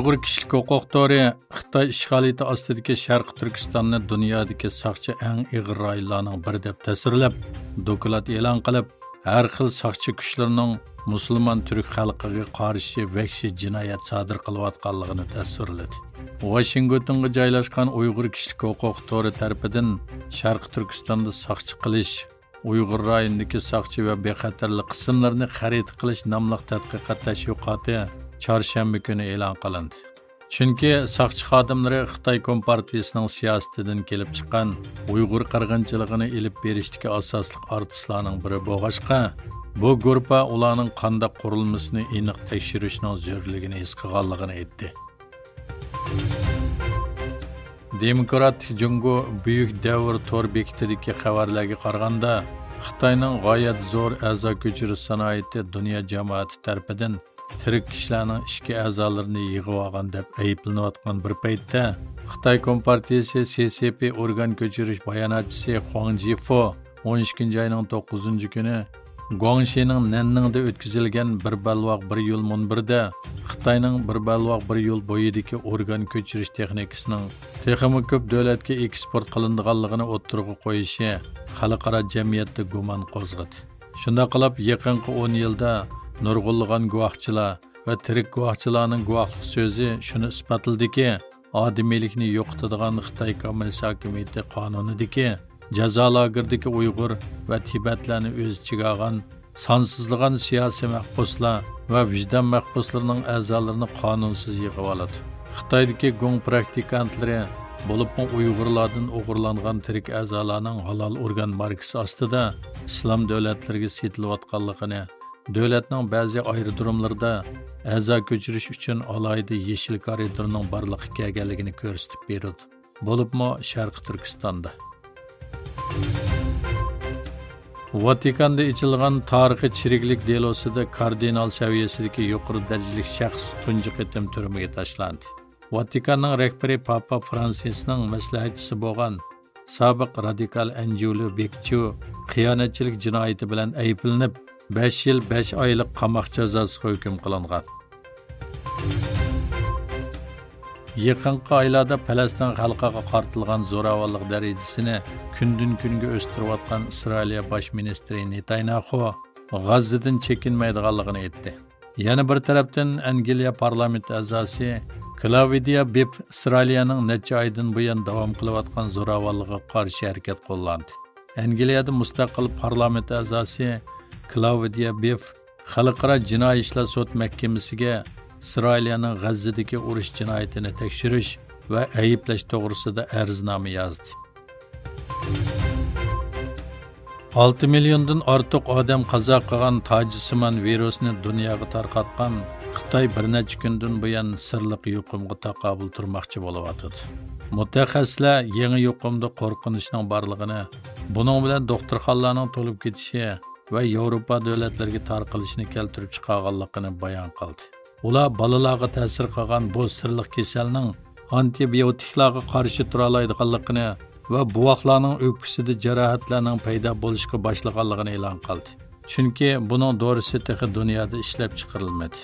Uyghur kishilik huquq tori Xitoy ishg'oliyati ostidagi Sharq Turkistonni dunyodagi saqchi eng ig'ir rayonlarning biri deb tasvirlab, doklad e'lon qilib, har xil saqchi kuchlarning musulmon turk xalqiga qarshi vahshiy jinoyat sodir qilayotganligini tasvirladi. Washingtonga joylashgan Uyghur kishilik huquq tori tarafidan Sharq Turkistonda saqchi qilish, Uyghur rayonidagi saqchi va bexatarlik qismlarini xarid qilish nomli tadqiqot tashviqoti çarşamba günü e'lon qilindi. Chunki saqchi xodimlari Xitoy Kompartiyasining siyosatidan kelib chiqqan Uyg'ur qirg'inchiligini ilib berishdagi asosli artistlarning biri bo'lg'ashqa, bu guruh ularning qanday qurilmasini aniq tekshirishning zarurligini his qilganligini aytdi. Demokratik Jungo Buyuk Davr tor bekitidagi xabarlarga qaraganda, Xitoyning g'oyat zo'r a'zo ko'chirish sanoati dunyo jamoati tarafidan tirik kishilarning ishki a'zolarini yig'ib olgan deb ayblanayotgan bir paytda Xitoy Kompartiyasi CCP organ ko'chirish bayonotchisi Huang Jifo 12 oyning 9 kuni Guangshining Nanningda o'tkazilgan bir balvoq bir yo'l munbirida Xitoyning bir balvoq bir yo'l bo'yidagi organ ko'chirish texnikasining texnik ko'p davlatga eksport qilinganligini o'ttirg'i qo'yishi xalqaro jamiyatda gumon qo'zg'adi. Shunda qilib yaqinqi 10 yilda nurg'unlagan guvohchilar va tirik guvohchilarning guvohlik so'zi shuni isbotladiki, odamiylikni yo'qotadigan Xitoy Kommunist hokimiyati qonunidagi jazo lageridagi Uyg'ur va Tibetlarni o'z ichiga olgan sonsizlagan siyosiy mahbuslar va vijdon mahbuslarining a'zolarini qonunsiz yig'ib oladi. Xitoydagi gung praktikantlari bo'lib Uyg'urlardan o'g'irlangan tirik a'zolarning halol organ markasi ostida islom davlatlariga setilayotganligini, davlatning ba'zi ayrimlarida a'zo ko'chirish uchun alohida yeshil koridorning borliqqa kelganligini ko'rsatib berdi. Bo'libmi Sharq Turkistonda. Vatikanda ichilgan tarixiy chiriklik delosida kardinal saviyasidagi yuqori darajali shaxs tunji qitim turmaga tashlandi. Vatikanning rahbari Papa Fransisning maslahatchisi bo'lgan sobiq radikal Anjulu Bekchu xiyonatchilik jinoyati bilan ayblanib 5 yil 5 oylik qamoq jazosiga hukm qilingan. Yaqinqi oylarda Falastin xalqiga qartilgan zo'ravonlik darajasini kundan kunga o'stirayotgan Isroiliya bosh ministri Netanyahu G'azzadan chekinmaydiganligini aytdi. Yana bir tarafdan Angliya parlament a'zosi Claudia Bibb Isroiliyaning necha oydan buyon davom qilayotgan zo'ravonligiga qarshi harakat qo'llandi. Angliyada mustaqil parlament a'zosi Claudia Bibb Xalqaro jinoiy ishlar sud mahkamasiga Isroiliyaning G'azzadagi urush jinoyatini tekshirish va ayblash to'g'risida arznoma yozdi. 6 milliondan ortiq odam qazo qilgan tojisiman virusni dunyoga tarqatgan Xitoy bir necha kundan buyon sirliq yuqumga taqobil turmoqchi bo'layotdi. Mutaxassislar yangi yuqumda qo'rqinishning borligini, buning bilan doktorxonalarning to'lib ketishi va Yevropa davlatlariga tarqalishini keltirib chiqarganligini bayon qildi. Ular bolalarga ta'sir qilgan bu sirliq kasalning antibiotiklarga qarshi tura oladiganligini va buvoqlarning o'pkasida jarohatlarning paydo bo'lishiga boshlaganligini e'lon qildi. Chunki buning dorisi texnik dunyoda ishlab chiqarilmadi.